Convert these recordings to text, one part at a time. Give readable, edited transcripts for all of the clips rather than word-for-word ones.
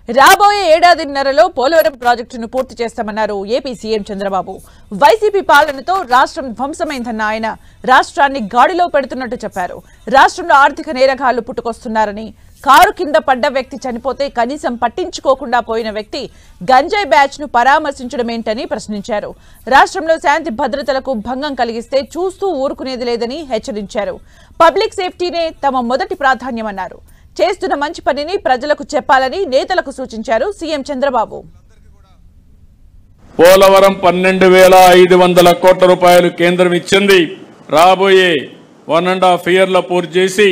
రాబోయే ఏడాదిన్నరలో పోలవరం ప్రాజెక్టును పూర్తి చేస్తామన్నారు ఏపీ సీఎం చంద్రబాబు. వైసీపీ పాలనతో రాష్ట్రం ధ్వంసమైందన్న ఆయన రాష్ట్రాన్ని గాడిలో పెడుతున్నట్టు చెప్పారు. రాష్ట్రంలో ఆర్థిక నేరగాళ్లు పుట్టుకొస్తున్నారని, కారు కింద పడ్డ వ్యక్తి చనిపోతే కనీసం పట్టించుకోకుండా పోయిన వ్యక్తి గంజాయి బ్యాచ్ ను పరామర్శించడమేంటని ప్రశ్నించారు. రాష్ట్రంలో శాంతి భద్రతలకు భంగం కలిగిస్తే చూస్తూ ఊరుకునేది లేదని హెచ్చరించారు. పబ్లిక్ సేఫ్టీనే తమ మొదటి ప్రాధాన్యమన్నారు. చేస్తున్న మంచి పనిని ప్రజలకు చెప్పాలని నేతలకు సూచించారు సీఎం చంద్రబాబు. పోలవరం 12,500 కోట్ల రూపాయలు కేంద్రం ఇచ్చింది. రాబోయే 1.5 ఇయర్లో పూర్తి చేసి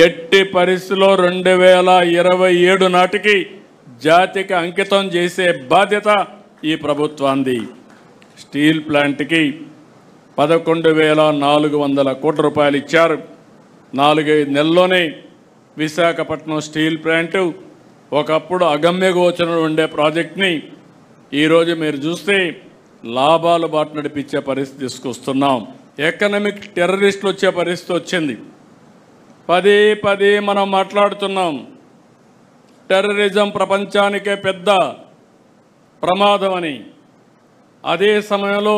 ఎట్టి పరిస్థితుల్లో 2027 నాటికి జాతికి అంకితం చేసే బాధ్యత ఈ ప్రభుత్వాంది. స్టీల్ ప్లాంట్కి 11,400 కోట్ల రూపాయలు ఇచ్చారు. 4-5 నెలల్లోనే విశాఖపట్నం స్టీల్ ప్లాంట్ ఒకప్పుడు అగమ్య గోచరంలో ఉండే ప్రాజెక్ట్ని ఈరోజు మీరు చూస్తే లాభాలు బాట నడిపించే పరిస్థితి తీసుకొస్తున్నాం. ఎకనామిక్ టెర్రరిస్టులు వచ్చే పరిస్థితి వచ్చింది. పదే మనం మాట్లాడుతున్నాం. టెర్రరిజం ప్రపంచానికే పెద్ద ప్రమాదం అని. అదే సమయంలో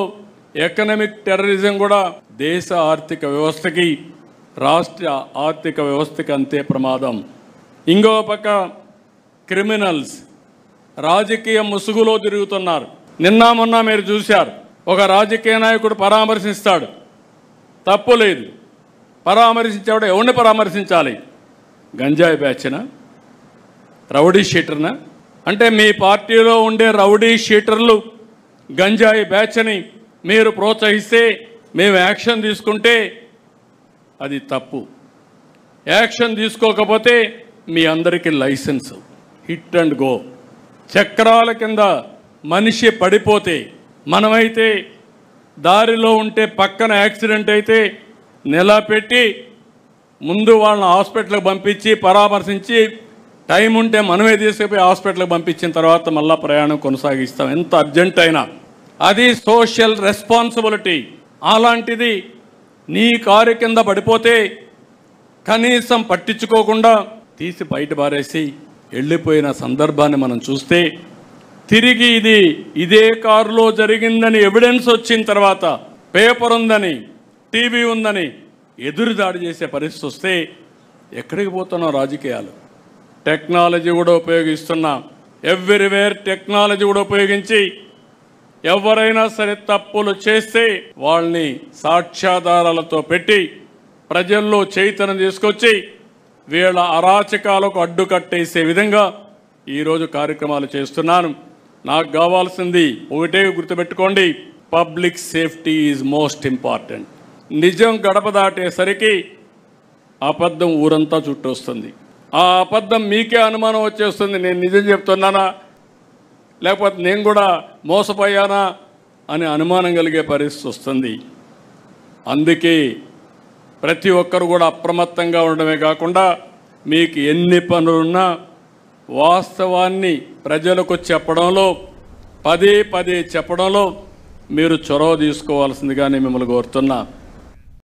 ఎకనామిక్ టెర్రరిజం కూడా దేశ ఆర్థిక వ్యవస్థకి, రాష్ట్ర ఆర్థిక వ్యవస్థకి అంతే ప్రమాదం. ఇంకో పక్క క్రిమినల్స్ రాజకీయ ముసుగులో తిరుగుతున్నారు. మొన్న మీరు చూశారు, ఒక రాజకీయ నాయకుడు పరామర్శిస్తాడు, తప్పు లేదు. పరామర్శించేవాడు ఎవరిని పరామర్శించాలి? గంజాయి బ్యాచ్నా, రౌడీ షీటర్నా? అంటే మీ పార్టీలో ఉండే రౌడీ షీటర్లు గంజాయి బ్యాచ్ని మీరు ప్రోత్సహిస్తే, మేము యాక్షన్ తీసుకుంటే అది తప్పు. యాక్షన్ తీసుకోకపోతే మీ అందరికీ లైసెన్స్ హిట్ అండ్ గో. చక్రాల కింద మనిషి పడిపోతే, మనమైతే దారిలో ఉంటే పక్కన యాక్సిడెంట్ అయితే నిలబెట్టి ముందు వాళ్ళని హాస్పిటల్కి పంపించి పరామర్శించి, టైం ఉంటే మనమే తీసుకుపోయి హాస్పిటల్కి పంపించిన తర్వాత మళ్ళీ ప్రయాణం కొనసాగిస్తాం, ఎంత అర్జెంట్ అయినా. అది సోషల్ రెస్పాన్సిబిలిటీ. అలాంటిది నీ కారు కింద పడిపోతే కనీసం పట్టించుకోకుండా తీసి బయట పారేసి వెళ్ళిపోయిన సందర్భాన్ని మనం చూస్తే, తిరిగి ఇదే కారులో జరిగిందని ఎవిడెన్స్ వచ్చిన తర్వాత, పేపర్ ఉందని, టీవీ ఉందని ఎదురుదాడి చేసే పరిస్థితి వస్తే ఎక్కడికి పోతున్నాం? రాజకీయాలు టెక్నాలజీ కూడా ఉపయోగిస్తున్నాం. ఎవ్రీవేర్ టెక్నాలజీ కూడా ఉపయోగించి ఎవరైనా సరే తప్పులు చేస్తే వాళ్ళని సాక్ష్యాధారాలతో పెట్టి ప్రజల్లో చైతన్యం తీసుకొచ్చి వీళ్ళ అరాచకాలకు అడ్డుకట్టేసే విధంగా ఈరోజు కార్యక్రమాలు చేస్తున్నాను. నాకు కావాల్సింది ఒకటే గుర్తుపెట్టుకోండి, public safety is most important. నిజం గడప దాటేసరికి అబద్ధం ఊరంతా చుట్టొస్తుంది. ఆ అబద్ధం మీకే అనుమానం వచ్చేస్తుంది, నేను నిజం చెప్తున్నానా లేకపోతే నేను కూడా మోసపోయానా అని అనుమానం కలిగే పరిస్థితి వస్తుంది. అందుకే ప్రతి ఒక్కరు కూడా అప్రమత్తంగా ఉండడమే కాకుండా, మీకు ఎన్ని పనులున్నా వాస్తవాన్ని ప్రజలకు చెప్పడంలో, పదే చెప్పడంలో మీరు చొరవ తీసుకోవాల్సిందిగా నేను మిమ్మల్ని కోరుతున్నా.